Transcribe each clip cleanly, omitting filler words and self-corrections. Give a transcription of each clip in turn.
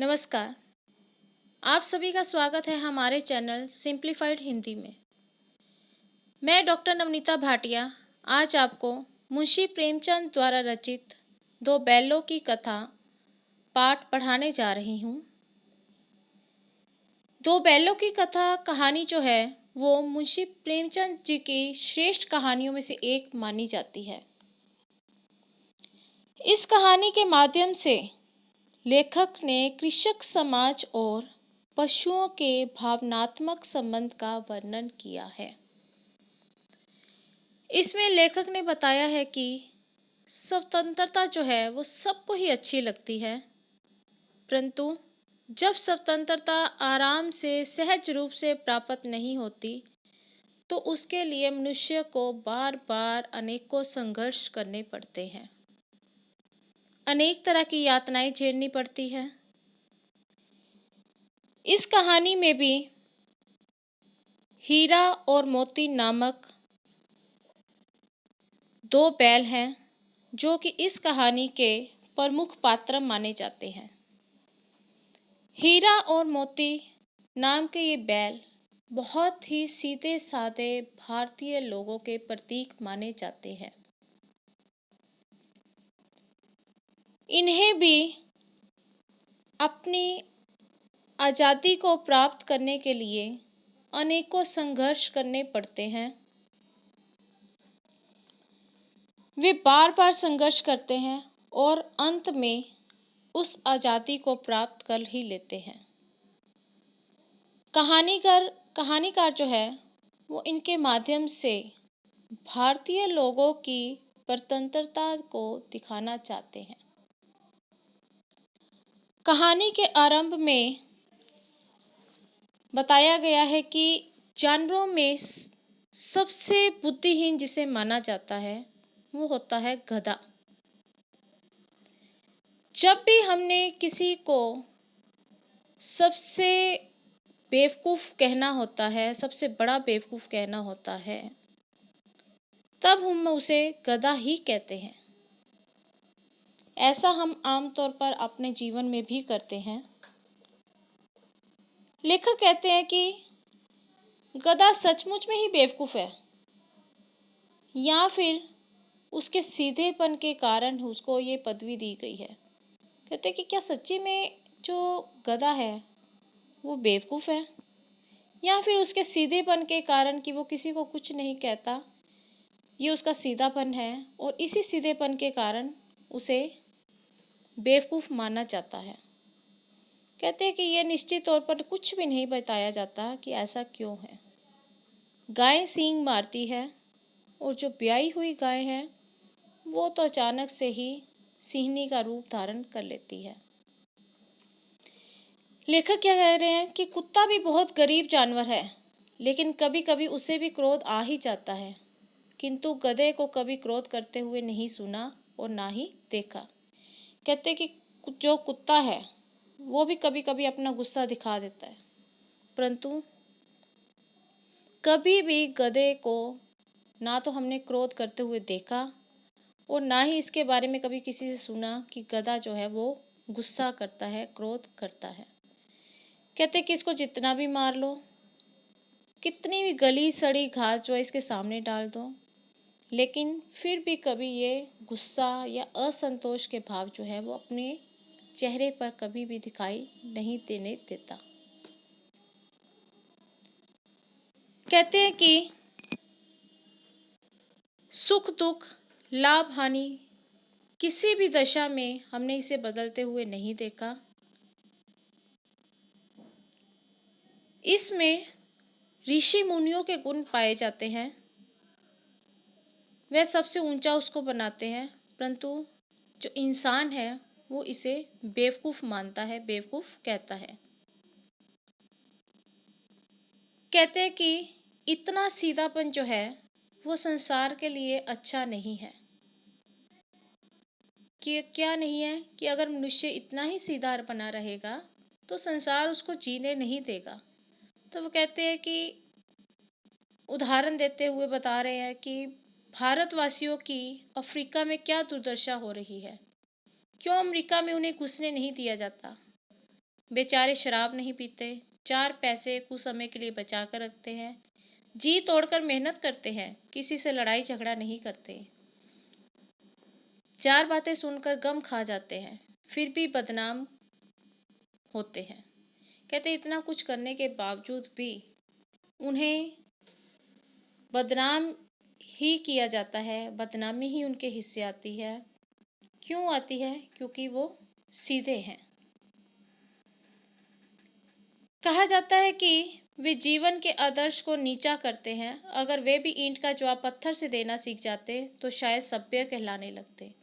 नमस्कार। आप सभी का स्वागत है हमारे चैनल सिंप्लीफाइड हिंदी में। मैं डॉक्टर नवनीता भाटिया आज आपको मुंशी प्रेमचंद द्वारा रचित दो बैलों की कथा पाठ पढ़ाने जा रही हूँ। दो बैलों की कथा कहानी जो है वो मुंशी प्रेमचंद जी की श्रेष्ठ कहानियों में से एक मानी जाती है। इस कहानी के माध्यम से लेखक ने कृषक समाज और पशुओं के भावनात्मक संबंध का वर्णन किया है। इसमें लेखक ने बताया है कि स्वतंत्रता जो है वो सबको ही अच्छी लगती है, परंतु जब स्वतंत्रता आराम से सहज रूप से प्राप्त नहीं होती तो उसके लिए मनुष्य को बार बार अनेकों संघर्ष करने पड़ते हैं, अनेक तरह की यातनाएं झेलनी पड़ती हैं। इस कहानी में भी हीरा और मोती नामक दो बैल हैं जो कि इस कहानी के प्रमुख पात्र माने जाते हैं। हीरा और मोती नाम के ये बैल बहुत ही सीधे साधे भारतीय लोगों के प्रतीक माने जाते हैं। इन्हें भी अपनी आज़ादी को प्राप्त करने के लिए अनेकों संघर्ष करने पड़ते हैं। वे बार बार संघर्ष करते हैं और अंत में उस आज़ादी को प्राप्त कर ही लेते हैं। कहानीकार जो है वो इनके माध्यम से भारतीय लोगों की स्वतंत्रता को दिखाना चाहते हैं। कहानी के आरंभ में बताया गया है कि जानवरों में सबसे बुद्धिहीन जिसे माना जाता है वो होता है गधा। जब भी हमने किसी को सबसे बेवकूफ़ कहना होता है, सबसे बड़ा बेवकूफ़ कहना होता है, तब हम उसे गधा ही कहते हैं। ऐसा हम आमतौर पर अपने जीवन में भी करते हैं। लेखक कहते हैं कि गधा सचमुच में ही बेवकूफ़ है या फिर उसके सीधेपन के कारण उसको ये पदवी दी गई है। कहते हैं कि क्या सच्ची में जो गधा है वो बेवकूफ़ है या फिर उसके सीधेपन के कारण कि वो किसी को कुछ नहीं कहता, ये उसका सीधापन है और इसी सीधेपन के कारण उसे बेवकूफ़ माना जाता है। कहते हैं कि यह निश्चित तौर पर कुछ भी नहीं बताया जाता कि ऐसा क्यों है। गाय सींग मारती है और जो ब्याई हुई गाय है वो तो अचानक से ही सिंहनी का रूप धारण कर लेती है। लेखक क्या कह रहे हैं कि कुत्ता भी बहुत गरीब जानवर है, लेकिन कभी कभी उसे भी क्रोध आ ही जाता है, किंतु गधे को कभी क्रोध करते हुए नहीं सुना और ना ही देखा। कहते कि जो कुत्ता है वो भी कभी कभी अपना गुस्सा दिखा देता है, परंतु कभी भी गधे को ना तो हमने क्रोध करते हुए देखा और ना ही इसके बारे में कभी किसी से सुना कि गधा जो है वो गुस्सा करता है, क्रोध करता है। कहते कि इसको जितना भी मार लो, कितनी भी गली सड़ी घास जो है इसके सामने डाल दो, लेकिन फिर भी कभी ये गुस्सा या असंतोष के भाव जो है वो अपने चेहरे पर कभी भी दिखाई नहीं देने देता। कहते हैं कि सुख दुख लाभ हानि किसी भी दशा में हमने इसे बदलते हुए नहीं देखा। इसमें ऋषि मुनियों के गुण पाए जाते हैं, वह सबसे ऊंचा उसको बनाते हैं, परंतु जो इंसान है वो इसे बेवकूफ़ मानता है, बेवकूफ़ कहता है। कहते हैं कि इतना सीधापन जो है वो संसार के लिए अच्छा नहीं है। कि क्या नहीं है कि अगर मनुष्य इतना ही सीधा बना रहेगा तो संसार उसको जीने नहीं देगा। तो वो कहते हैं कि उदाहरण देते हुए बता रहे हैं कि भारतवासियों की अफ्रीका में क्या दुर्दशा हो रही है, क्यों अमेरिका में उन्हें घुसने नहीं दिया जाता। बेचारे शराब नहीं पीते, 4 पैसे कुछ समय के लिए बचा कर रखते हैं, जी तोड़कर मेहनत करते हैं, किसी से लड़ाई झगड़ा नहीं करते, 4 बातें सुनकर गम खा जाते हैं, फिर भी बदनाम होते हैं। कहते इतना कुछ करने के बावजूद भी उन्हें बदनाम ही किया जाता है, बदनामी ही उनके हिस्से आती है। क्यों आती है? क्योंकि वो सीधे हैं। कहा जाता है कि वे जीवन के आदर्श को नीचा करते हैं। अगर वे भी ईंट का जवाब पत्थर से देना सीख जाते तो शायद सभ्य कहलाने लगते।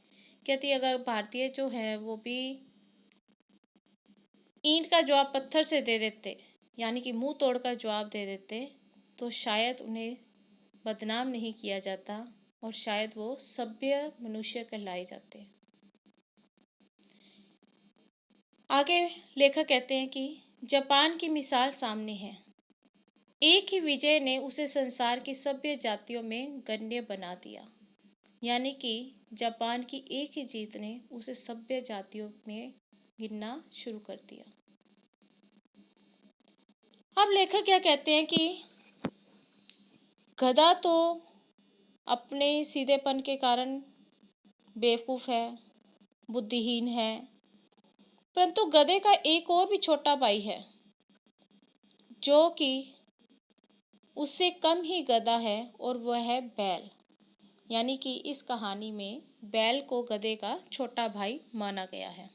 कहती अगर भारतीय जो हैं वो भी ईंट का जवाब पत्थर से दे देते, यानी कि मुंह तोड़कर जवाब दे देते, तो शायद उन्हें बदनाम नहीं किया जाता और शायद वो सभ्य मनुष्य कहलाए जाते। आगे लेखक कहते हैं कि जापान की मिसाल सामने है। एक ही विजय ने उसे संसार की सभ्य जातियों में गण्य बना दिया। यानी कि जापान की एक ही जीत ने उसे सभ्य जातियों में गिनना शुरू कर दिया। अब लेखक क्या कहते हैं कि गधा तो अपने सीधेपन के कारण बेवकूफ़ है, बुद्धिहीन है, परंतु गधे का एक और भी छोटा भाई है जो कि उससे कम ही गधा है और वह है बैल। यानी कि इस कहानी में बैल को गधे का छोटा भाई माना गया है।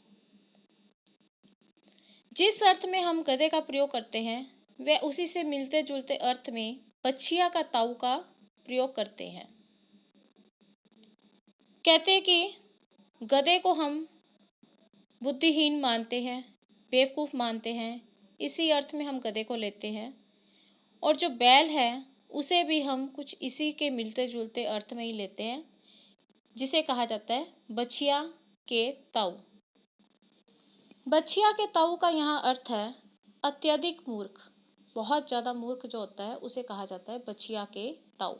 जिस अर्थ में हम गधे का प्रयोग करते हैं वह उसी से मिलते जुलते अर्थ में बछिया का ताऊ का प्रयोग करते हैं। कहते हैं कि गधे को हम बुद्धिहीन मानते हैं, बेवकूफ़ मानते हैं, इसी अर्थ में हम गधे को लेते हैं। और जो बैल है उसे भी हम कुछ इसी के मिलते जुलते अर्थ में ही लेते हैं, जिसे कहा जाता है बछिया के ताऊ। बछिया के ताऊ का यहाँ अर्थ है अत्यधिक मूर्ख। बहुत ज़्यादा मूर्ख जो होता है उसे कहा जाता है बछिया के ताऊ।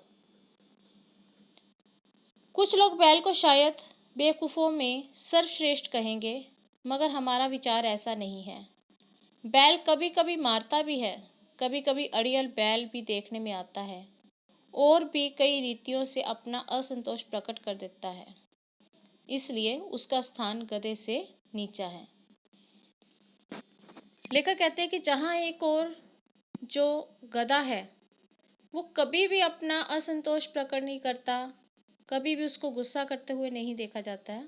कुछ लोग बैल को शायद बेवकूफ़ों में सर्वश्रेष्ठ कहेंगे, मगर हमारा विचार ऐसा नहीं है। बैल कभी कभी मारता भी है, कभी कभी अड़ियल बैल भी देखने में आता है और भी कई रीतियों से अपना असंतोष प्रकट कर देता है, इसलिए उसका स्थान गधे से नीचा है। लेखक कहते हैं कि जहाँ एक और जो गधा है वो कभी भी अपना असंतोष प्रकट नहीं करता, कभी भी उसको गुस्सा करते हुए नहीं देखा जाता है,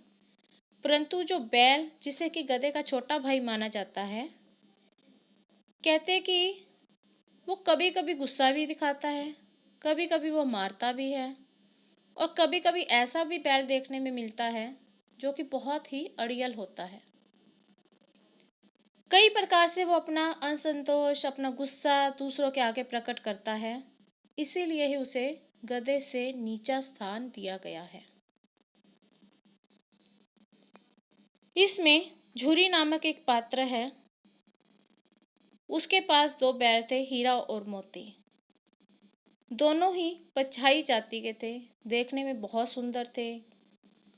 परंतु जो बैल जिसे कि गधे का छोटा भाई माना जाता है, कहते हैं कि वो कभी कभी गुस्सा भी दिखाता है, कभी कभी वो मारता भी है और कभी कभी ऐसा भी बैल देखने में मिलता है जो कि बहुत ही अड़ियल होता है। कई प्रकार से वो अपना असंतोष, अपना गुस्सा दूसरों के आगे प्रकट करता है, इसीलिए ही उसे गधे से नीचा स्थान दिया गया है। इसमें झुरी नामक एक पात्र है। उसके पास 2 बैल थे, हीरा और मोती। दोनों ही पछाई जाति के थे, देखने में बहुत सुंदर थे,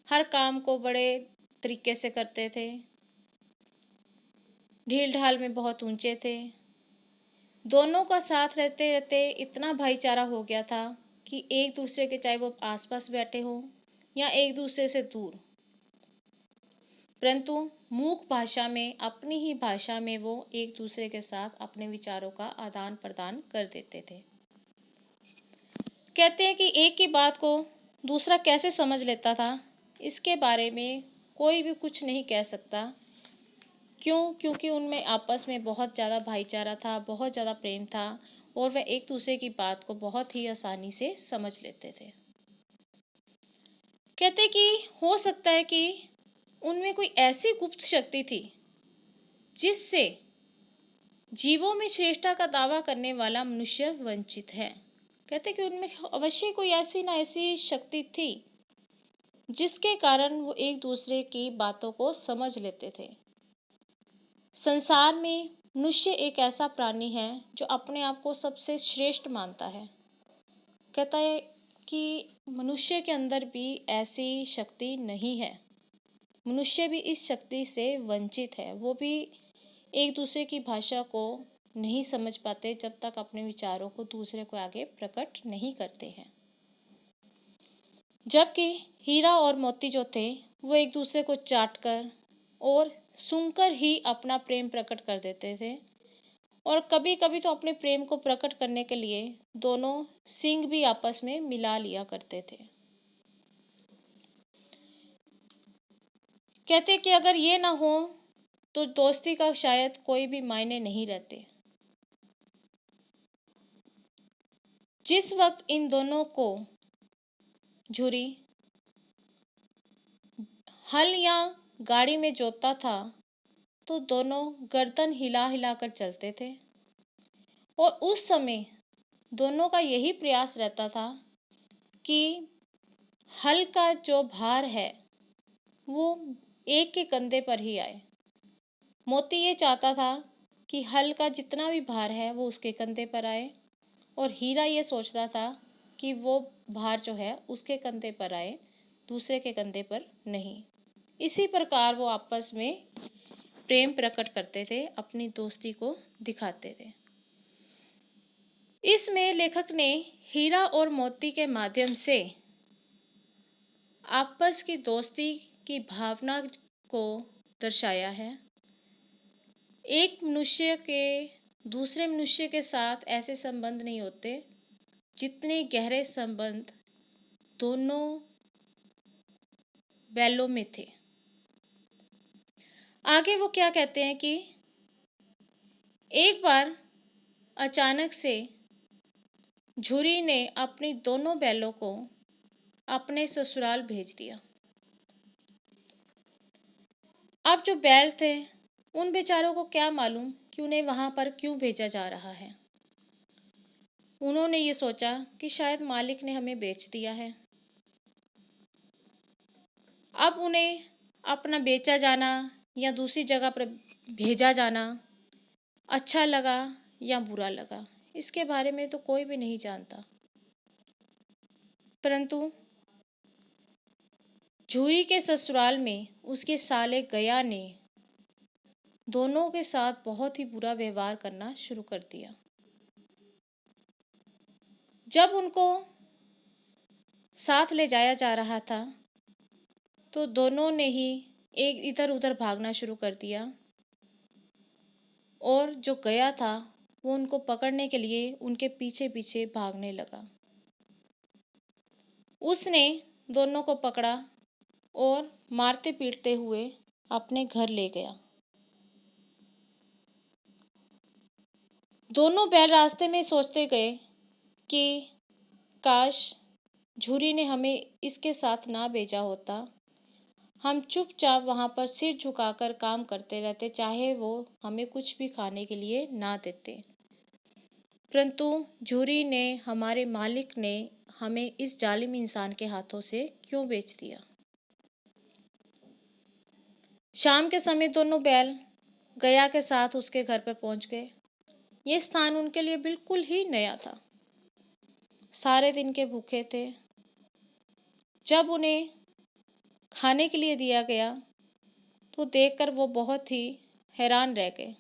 हर काम को बड़े तरीके से करते थे, ढील ढाल में बहुत ऊंचे थे। दोनों का साथ रहते रहते इतना भाईचारा हो गया था कि एक दूसरे के, चाहे वो आसपास बैठे हों या एक दूसरे से दूर, परंतु मूक भाषा में, अपनी ही भाषा में वो एक दूसरे के साथ अपने विचारों का आदान प्रदान कर देते थे। कहते हैं कि एक ही बात को दूसरा कैसे समझ लेता था, इसके बारे में कोई भी कुछ नहीं कह सकता। क्यों? क्योंकि उनमें आपस में बहुत ज़्यादा भाईचारा था, बहुत ज़्यादा प्रेम था और वह एक दूसरे की बात को बहुत ही आसानी से समझ लेते थे। कहते कि हो सकता है कि उनमें कोई ऐसी गुप्त शक्ति थी जिससे जीवों में श्रेष्ठता का दावा करने वाला मनुष्य वंचित है। कहते कि उनमें अवश्य कोई ऐसी ना ऐसी शक्ति थी जिसके कारण वो एक दूसरे की बातों को समझ लेते थे। संसार में मनुष्य एक ऐसा प्राणी है जो अपने आप को सबसे श्रेष्ठ मानता है। कहता है कि मनुष्य के अंदर भी ऐसी शक्ति नहीं है, मनुष्य भी इस शक्ति से वंचित है, वो भी एक दूसरे की भाषा को नहीं समझ पाते जब तक अपने विचारों को दूसरे को आगे प्रकट नहीं करते हैं। जबकि हीरा और मोती जो थे वो एक दूसरे को चाटकर और सूंघकर ही अपना प्रेम प्रकट कर देते थे, और कभी कभी तो अपने प्रेम को प्रकट करने के लिए दोनों सींग भी आपस में मिला लिया करते थे। कहते कि अगर ये ना हो तो दोस्ती का शायद कोई भी मायने नहीं रहते। जिस वक्त इन दोनों को झुरी हल या गाड़ी में जोतता था तो दोनों गर्दन हिला हिला कर चलते थे, और उस समय दोनों का यही प्रयास रहता था कि हल का जो भार है वो एक के कंधे पर ही आए। मोती ये चाहता था कि हल का जितना भी भार है वो उसके कंधे पर आए, और हीरा ये सोचता था कि वो भार जो है उसके कंधे पर आए, दूसरे के कंधे पर नहीं। इसी प्रकार वो आपस में प्रेम प्रकट करते थे, अपनी दोस्ती को दिखाते थे। इसमें लेखक ने हीरा और मोती के माध्यम से आपस की दोस्ती की भावना को दर्शाया है। एक मनुष्य के दूसरे मनुष्य के साथ ऐसे संबंध नहीं होते जितने गहरे संबंध दोनों बैलों में थे। आगे वो क्या कहते हैं कि एक बार अचानक से झुरी ने अपनी दोनों बैलों को अपने ससुराल भेज दिया। अब जो बैल थे उन बेचारों को क्या मालूम कि उन्हें वहां पर क्यों भेजा जा रहा है। उन्होंने ये सोचा कि शायद मालिक ने हमें बेच दिया है। अब उन्हें अपना बेचा जाना या दूसरी जगह पर भेजा जाना अच्छा लगा या बुरा लगा, इसके बारे में तो कोई भी नहीं जानता। परंतु झूरी के ससुराल में उसके साले गया ने दोनों के साथ बहुत ही बुरा व्यवहार करना शुरू कर दिया। जब उनको साथ ले जाया जा रहा था तो दोनों ने ही एक इधर उधर भागना शुरू कर दिया, और जो गया था वो उनको पकड़ने के लिए उनके पीछे पीछे भागने लगा। उसने दोनों को पकड़ा और मारते पीटते हुए अपने घर ले गया। दोनों बैल रास्ते में सोचते गए कि काश झूरी ने हमें इसके साथ ना भेजा होता, हम चुपचाप वहां पर सिर झुकाकर काम करते रहते, चाहे वो हमें कुछ भी खाने के लिए ना देते। परंतु झूरी ने, हमारे मालिक ने हमें इस जालिम इंसान के हाथों से क्यों बेच दिया। शाम के समय दोनों बैल गया के साथ उसके घर पर पहुंच गए। ये स्थान उनके लिए बिल्कुल ही नया था। सारे दिन के भूखे थे। जब उन्हें खाने के लिए दिया गया तो देखकर वो बहुत ही हैरान रह गए।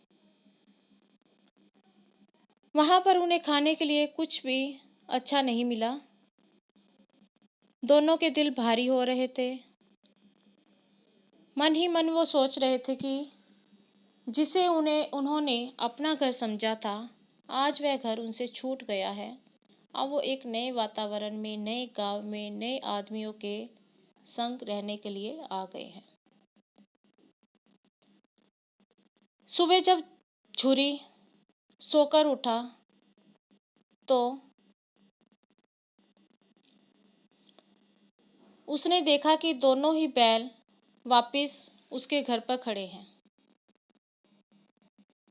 वहां पर उन्हें खाने के लिए कुछ भी अच्छा नहीं मिला। दोनों के दिल भारी हो रहे थे। मन ही मन वो सोच रहे थे कि जिसे उन्होंने अपना घर समझा था, आज वह घर उनसे छूट गया है। अब वो एक नए वातावरण में, नए गांव में, नए आदमियों के संग रहने के लिए आ गए हैं। सुबह जब झुरी सोकर उठा तो उसने देखा कि दोनों ही बैल वापस उसके घर पर खड़े हैं।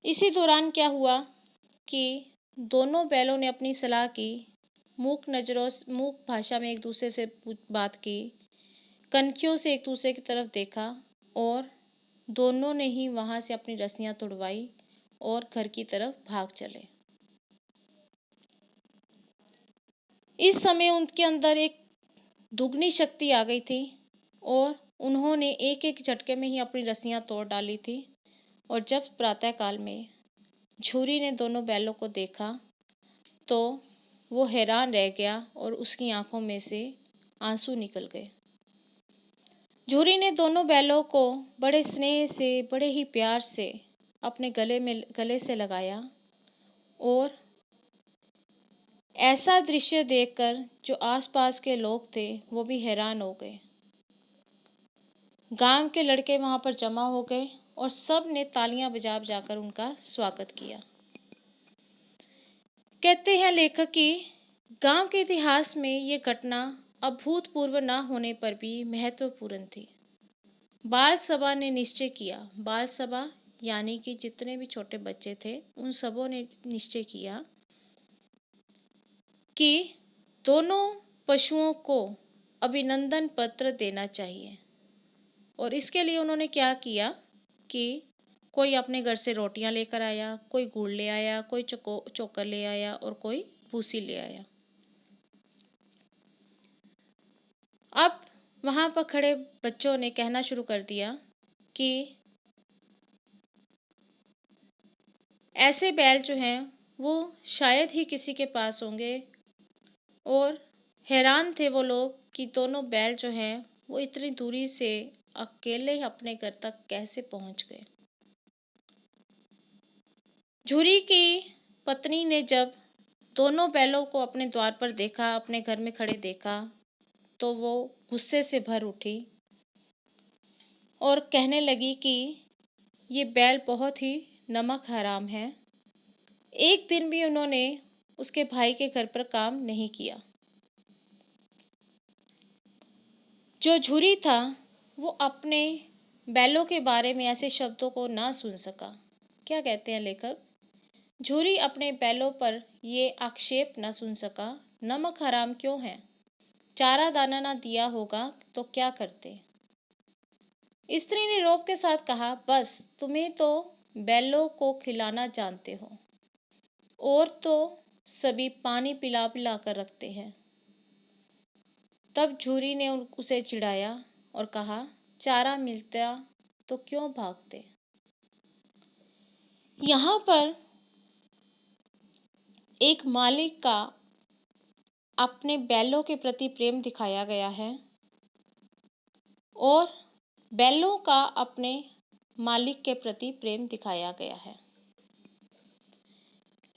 इसी दौरान क्या हुआ कि दोनों बैलों ने अपनी सलाह की, मूक भाषा में एक दूसरे से बात की, कनखियों से एक दूसरे की तरफ देखा, और दोनों ने ही वहां से अपनी रस्सियां तुड़वाई और घर की तरफ भाग चले। इस समय उनके अंदर एक दुगनी शक्ति आ गई थी और उन्होंने एक एक झटके में ही अपनी रस्सियां तोड़ डाली थी और जब प्रातःकाल में झूरी ने दोनों बैलों को देखा तो वो हैरान रह गया और उसकी आंखों में से आंसू निकल गए। झूरी ने दोनों बैलों को बड़े स्नेह से, बड़े ही प्यार से अपने गले से लगाया और ऐसा दृश्य देखकर जो आसपास के लोग थे वो भी हैरान हो गए। गांव के लड़के वहां पर जमा हो गए और सब ने तालियां बजा बजाकर उनका स्वागत किया। कहते हैं लेखक कि गांव के इतिहास में ये घटना अभूतपूर्व न होने पर भी महत्वपूर्ण थी। बाल सभा ने निश्चय किया, बाल सभा यानी कि जितने भी छोटे बच्चे थे उन सबों ने निश्चय किया कि दोनों पशुओं को अभिनंदन पत्र देना चाहिए। और इसके लिए उन्होंने क्या किया कि कोई अपने घर से रोटियां लेकर आया, कोई गुड़ ले आया, कोई चोकर ले आया और कोई भूसी ले आया। अब वहां पर खड़े बच्चों ने कहना शुरू कर दिया कि ऐसे बैल जो हैं वो शायद ही किसी के पास होंगे। और हैरान थे वो लोग कि दोनों बैल जो हैं वो इतनी दूरी से अकेले अपने घर तक कैसे पहुंच गए। झूरी की पत्नी ने जब दोनों बैलों को अपने द्वार पर देखा, अपने घर में खड़े देखा, तो वो गुस्से से भर उठी और कहने लगी कि ये बैल बहुत ही नमक हराम है। एक दिन भी उन्होंने उसके भाई के घर पर काम नहीं किया। जो झूरी था वो अपने बैलों के बारे में ऐसे शब्दों को ना सुन सका। क्या कहते हैं लेखक? झूरी अपने बैलों पर ये आक्षेप न सुन सका, नमक हराम क्यों है, चारा दाना ना दिया होगा तो क्या करते। स्त्री ने रोब के साथ कहा, बस तुम्हें तो बैलों को खिलाना जानते हो और तो सभी पानी पिला पिला कर रखते हैं। तब झूरी ने उसे चिढ़ाया और कहा, चारा मिलता तो क्यों भागते। यहाँ पर एक मालिक का अपने बैलों के प्रति प्रेम दिखाया गया है और बैलों का अपने मालिक के प्रति प्रेम दिखाया गया है।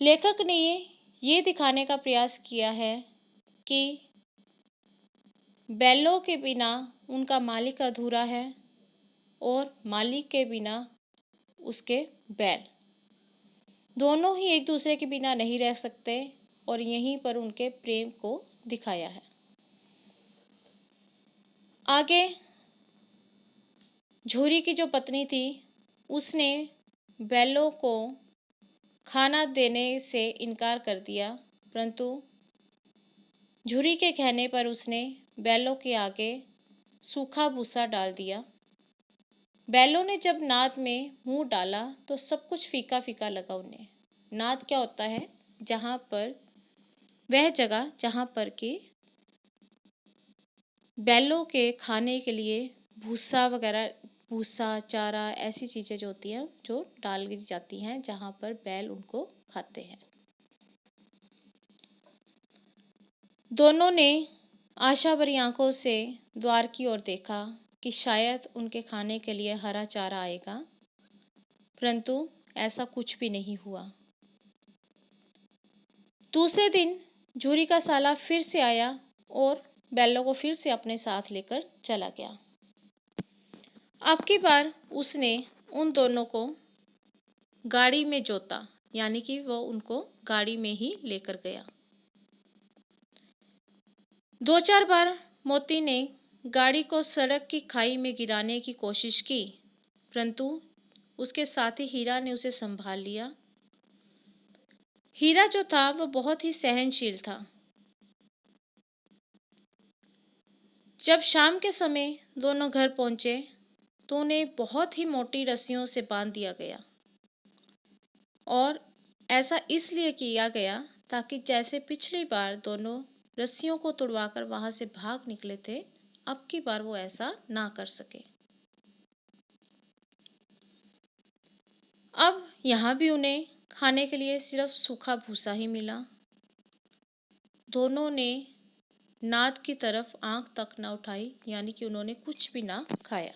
लेखक ने ये दिखाने का प्रयास किया है कि बैलों के बिना उनका मालिक अधूरा है और मालिक के बिना उसके बैल दोनों ही एक दूसरे के बिना नहीं रह सकते और यहीं पर उनके प्रेम को दिखाया है। आगे झूरी की जो पत्नी थी उसने बैलों को खाना देने से इनकार कर दिया, परंतु झूरी के कहने पर उसने बैलों के आगे सूखा भूसा डाल दिया। बैलों ने जब नाद में मुंह डाला तो सब कुछ फीका फीका लगा उन्हें। नाद क्या होता है? जहाँ पर वह जगह जहाँ पर कि बैलों के खाने के लिए भूसा वगैरह, भूसा चारा ऐसी चीज़ें जो होती हैं जो डाल दी जाती हैं जहाँ पर बैल उनको खाते हैं। दोनों ने आशा भरी आंखों से द्वार की ओर देखा कि शायद उनके खाने के लिए हरा चारा आएगा, परंतु ऐसा कुछ भी नहीं हुआ। दूसरे दिन झूरी का साला फिर से आया और बैलों को फिर से अपने साथ लेकर चला गया। अब की बार उसने उन दोनों को गाड़ी में जोता, यानी कि वो उनको गाड़ी में ही लेकर गया। दो चार बार मोती ने गाड़ी को सड़क की खाई में गिराने की कोशिश की, परंतु उसके साथी हीरा ने उसे संभाल लिया। हीरा जो था वह बहुत ही सहनशील था। जब शाम के समय दोनों घर पहुंचे तो उन्हें बहुत ही मोटी रस्सियों से बांध दिया गया और ऐसा इसलिए किया गया ताकि जैसे पिछली बार दोनों रस्सियों को तुड़वाकर वहां से भाग निकले थे, अब की बार वो ऐसा ना कर सके। अब यहाँ भी उन्हें खाने के लिए सिर्फ सूखा भूसा ही मिला। दोनों ने नाद की तरफ आंख तक न उठाई, यानी कि उन्होंने कुछ भी ना खाया।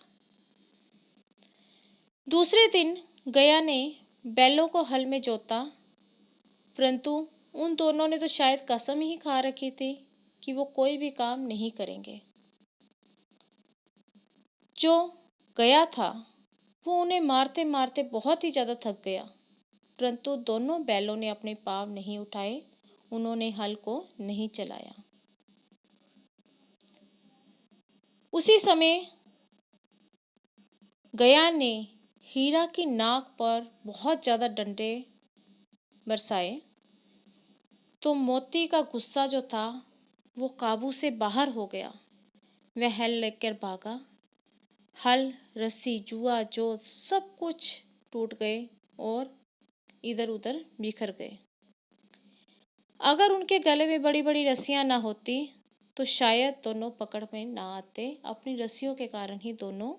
दूसरे दिन गया ने बैलों को हल में जोता, परंतु उन दोनों ने तो शायद कसम ही खा रखी थी कि वो कोई भी काम नहीं करेंगे। जो गया था वो उन्हें मारते मारते बहुत ही ज़्यादा थक गया, परंतु दोनों बैलों ने अपने पाँव नहीं उठाए, उन्होंने हल को नहीं चलाया। उसी समय गया ने हीरा की नाक पर बहुत ज़्यादा डंडे बरसाए, तो मोती का गुस्सा जो था वो काबू से बाहर हो गया। वह हल लेकर भागा। हल, रस्सी, जुआ, जोत सब कुछ टूट गए और इधर उधर बिखर गए। अगर उनके गले में बड़ी बड़ी रस्सियां ना होती तो शायद दोनों पकड़ में ना आते। अपनी रस्सियों के कारण ही दोनों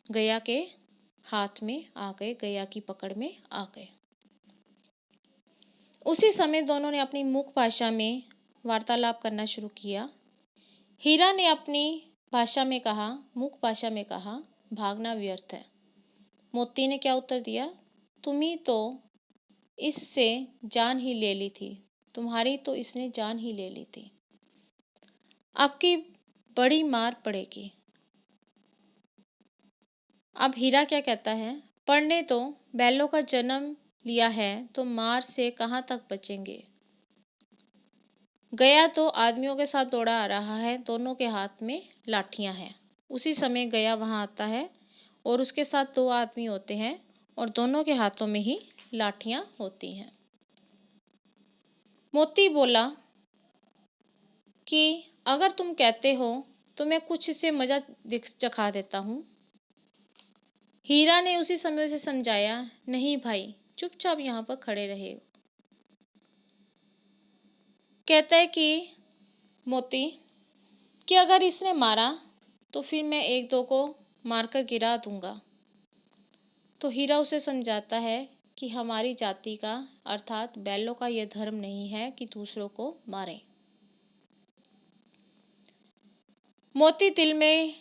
गया के हाथ में आ गए, गया की पकड़ में आ गए। उसी समय दोनों ने अपनी मुख भाषा में वार्तालाप करना शुरू किया। हीरा ने अपनी भाषा में कहा, मुख भाषा में कहा, भागना व्यर्थ है। मोती ने क्या उत्तर दिया, तुम्ही तो इससे जान ही ले ली थी, तुम्हारी तो इसने जान ही ले ली थी, आपकी बड़ी मार पड़ेगी। अब हीरा क्या कहता है, पढ़ने तो बैलों का जन्म लिया है तो मार से कहाँ तक बचेंगे। गया तो आदमियों के साथ दौड़ा आ रहा है, दोनों के हाथ में लाठियां हैं। उसी समय गया वहां आता है और उसके साथ दो आदमी होते हैं और दोनों के हाथों में ही लाठियां होती हैं। मोती बोला कि अगर तुम कहते हो तो मैं कुछ इसे मजा चखा देता हूँ। हीरा ने उसी समय उसे समझाया, नहीं भाई, चुपचाप यहाँ पर खड़े रहे। कहता है कि मोती कि अगर इसने मारा तो फिर मैं एक दो को मारकर गिरा दूंगा। तो हीरा उसे समझाता है कि हमारी जाति का अर्थात बैलों का यह धर्म नहीं है कि दूसरों को मारें। मोती दिल में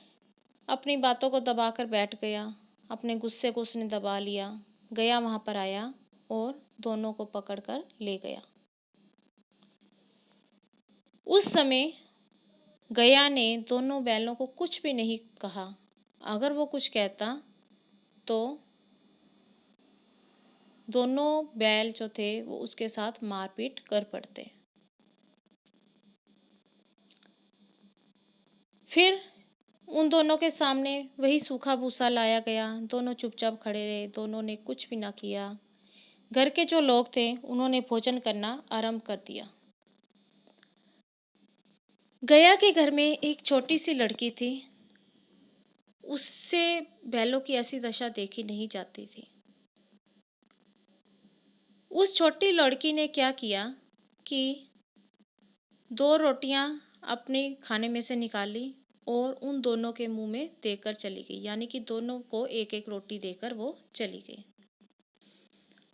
अपनी बातों को दबाकर बैठ गया, अपने गुस्से को उसने दबा लिया। गया वहां पर आया और दोनों को पकड़कर ले गया। उस समय गया ने दोनों बैलों को कुछ भी नहीं कहा। अगर वो कुछ कहता तो दोनों बैल जो थे वो उसके साथ मारपीट कर पड़ते। फिर उन दोनों के सामने वही सूखा भूसा लाया गया। दोनों चुपचाप खड़े रहे, दोनों ने कुछ भी ना किया। घर के जो लोग थे उन्होंने भोजन करना आरंभ कर दिया। गया के घर में एक छोटी सी लड़की थी। उससे बैलों की ऐसी दशा देखी नहीं जाती थी। उस छोटी लड़की ने क्या किया कि दो रोटियां अपने खाने में से निकाली और उन दोनों के मुंह में देकर चली गई, यानी कि दोनों को एक एक रोटी देकर वो चली गई।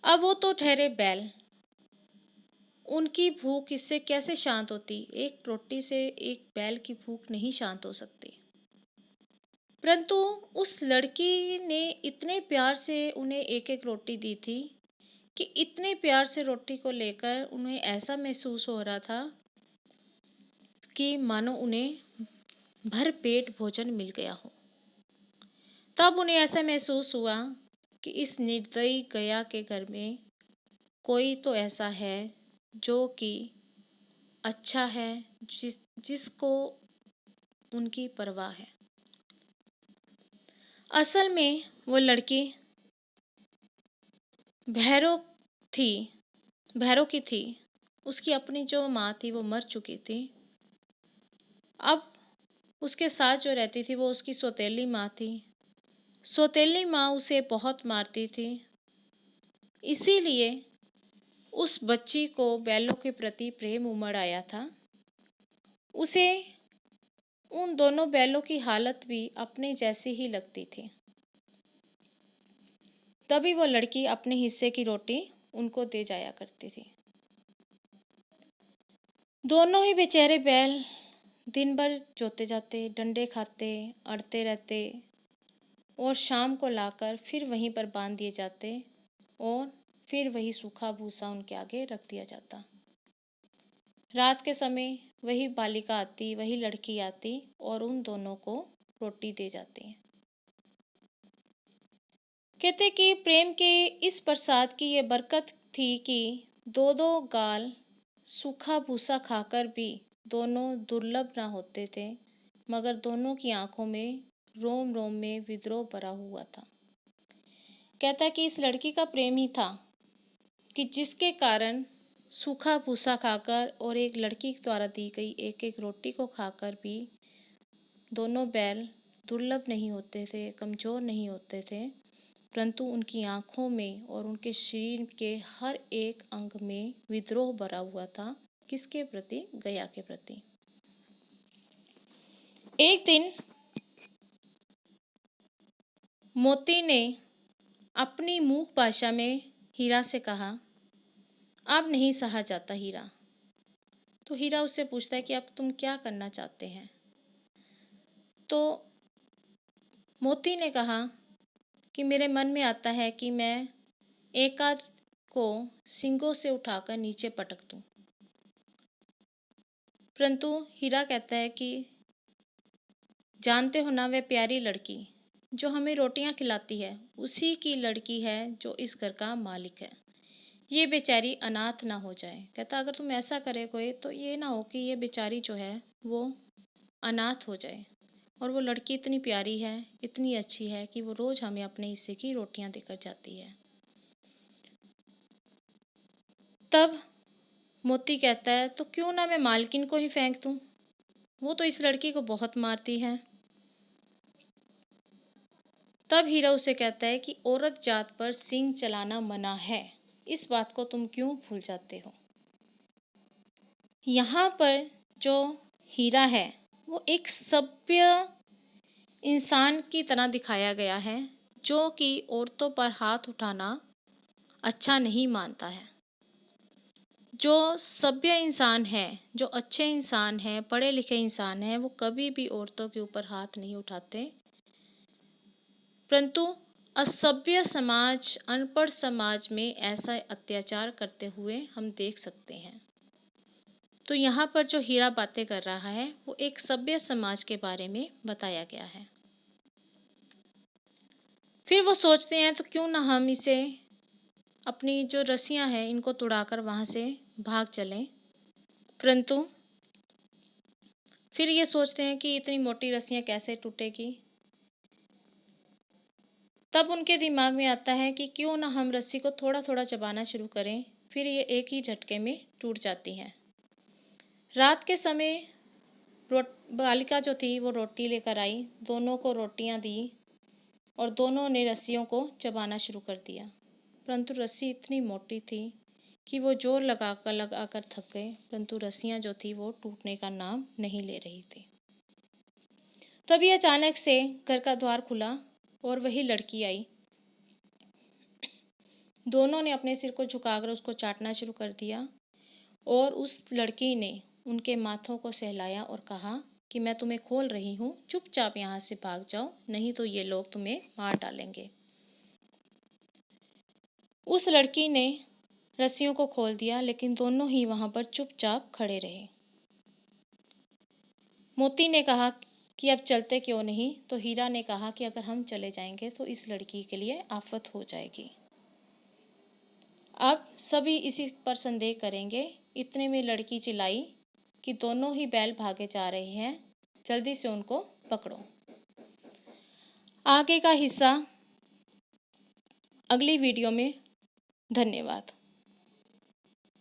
अब वो तो ठहरे बैल, उनकी भूख इससे कैसे शांत होती। एक रोटी से एक बैल की भूख नहीं शांत हो सकती। परंतु उस लड़की ने इतने प्यार से उन्हें एक एक रोटी दी थी कि इतने प्यार से रोटी को लेकर उन्हें ऐसा महसूस हो रहा था कि मानो उन्हें भर पेट भोजन मिल गया हो। तब उन्हें ऐसा महसूस हुआ कि इस निर्दयी गया के घर में कोई तो ऐसा है जो कि अच्छा है, जिसको उनकी परवाह है। असल में वो लड़की भैरव थी, भैरव की थी। उसकी अपनी जो माँ थी वो मर चुकी थी। अब उसके साथ जो रहती थी वो उसकी सौतेली माँ थी। सौतेली माँ उसे बहुत मारती थी। इसीलिए उस बच्ची को बैलों के प्रति प्रेम उमड़ आया था। उसे उन दोनों बैलों की हालत भी अपने जैसी ही लगती थी। तभी वो लड़की अपने हिस्से की रोटी उनको दे जाया करती थी। दोनों ही बेचारे बैल दिन भर जोते जाते, डंडे खाते, अड़ते रहते और शाम को लाकर फिर वहीं पर बांध दिए जाते और फिर वही सूखा भूसा उनके आगे रख दिया जाता। रात के समय वही बालिका आती, वही लड़की आती और उन दोनों को रोटी दे जाती। कहते कि प्रेम के इस प्रसाद की ये बरकत थी कि दो दो गाल सूखा भूसा खाकर भी दोनों दुर्लभ ना होते थे, मगर दोनों की आंखों में रोम रोम में विद्रोह भरा हुआ था। कहता कि इस लड़की का प्रेम ही था कि जिसके कारण सूखा भूसा खाकर और एक लड़की द्वारा दी गई एक एक रोटी को खाकर भी दोनों बैल दुर्लभ नहीं होते थे, कमज़ोर नहीं होते थे, परंतु उनकी आंखों में और उनके शरीर के हर एक अंग में विद्रोह भरा हुआ था। किसके प्रति? गया के प्रति। एक दिन मोती ने अपनी मूक भाषा में हीरा से कहा, अब नहीं सहा जाता हीरा। तो हीरा उससे पूछता है कि अब तुम क्या करना चाहते हैं? तो मोती ने कहा कि मेरे मन में आता है कि मैं एकाध को सींगों से उठाकर नीचे पटक दूं। परंतु हीरा कहता है कि जानते हो ना, वह प्यारी लड़की जो हमें रोटियां खिलाती है उसी की लड़की है जो इस घर का मालिक है। ये बेचारी अनाथ ना हो जाए। कहता अगर तुम ऐसा करे कोई तो ये ना हो कि ये बेचारी जो है वो अनाथ हो जाए। और वो लड़की इतनी प्यारी है, इतनी अच्छी है कि वो रोज हमें अपने हिस्से की रोटियां देकर जाती है। तब मोती कहता है तो क्यों ना मैं मालकिन को ही फेंक दूं, वो तो इस लड़की को बहुत मारती है। तब हीरा उसे कहता है कि औरत जात पर सींग चलाना मना है, इस बात को तुम क्यों भूल जाते हो। यहाँ पर जो हीरा है वो एक सभ्य इंसान की तरह दिखाया गया है, जो कि औरतों पर हाथ उठाना अच्छा नहीं मानता है। जो सभ्य इंसान है, जो अच्छे इंसान हैं, पढ़े लिखे इंसान हैं, वो कभी भी औरतों के ऊपर हाथ नहीं उठाते। परंतु असभ्य समाज, अनपढ़ समाज में ऐसा अत्याचार करते हुए हम देख सकते हैं। तो यहाँ पर जो हीरा बातें कर रहा है वो एक सभ्य समाज के बारे में बताया गया है। फिर वो सोचते हैं तो क्यों ना हम इसे अपनी जो रस्सियाँ हैं इनको तुड़ाकर वहाँ से भाग चलें। परंतु फिर ये सोचते हैं कि इतनी मोटी रस्सियाँ कैसे टूटेगी। तब उनके दिमाग में आता है कि क्यों ना हम रस्सी को थोड़ा थोड़ा चबाना शुरू करें, फिर ये एक ही झटके में टूट जाती हैं। रात के समय बालिका जो थी वो रोटी लेकर आई, दोनों को रोटियां दी और दोनों ने रस्सियों को चबाना शुरू कर दिया। परंतु रस्सी इतनी मोटी थी कि वो जोर लगाकर थक गए, परंतु रस्सियां जो थी वो टूटने का नाम नहीं ले रही थी। तभी अचानक से घर का द्वार खुला और वही लड़की आई। दोनों ने अपने सिर को झुकाकर उसको चाटना शुरू कर दिया और उस लड़की ने उनके माथों को सहलाया और कहा कि मैं तुम्हें खोल रही हूँ, चुपचाप यहाँ से भाग जाओ, नहीं तो ये लोग तुम्हें मार डालेंगे। उस लड़की ने रस्सियों को खोल दिया, लेकिन दोनों ही वहाँ पर चुपचाप खड़े रहे। मोती ने कहा कि अब चलते क्यों नहीं, तो हीरा ने कहा कि अगर हम चले जाएंगे तो इस लड़की के लिए आफत हो जाएगी। अब सभी इसी पर संदेह करेंगे। इतने में लड़की चिल्लाई कि दोनों ही बैल भागे जा रहे हैं, जल्दी से उनको पकड़ो। आगे का हिस्सा अगली वीडियो में। धन्यवाद।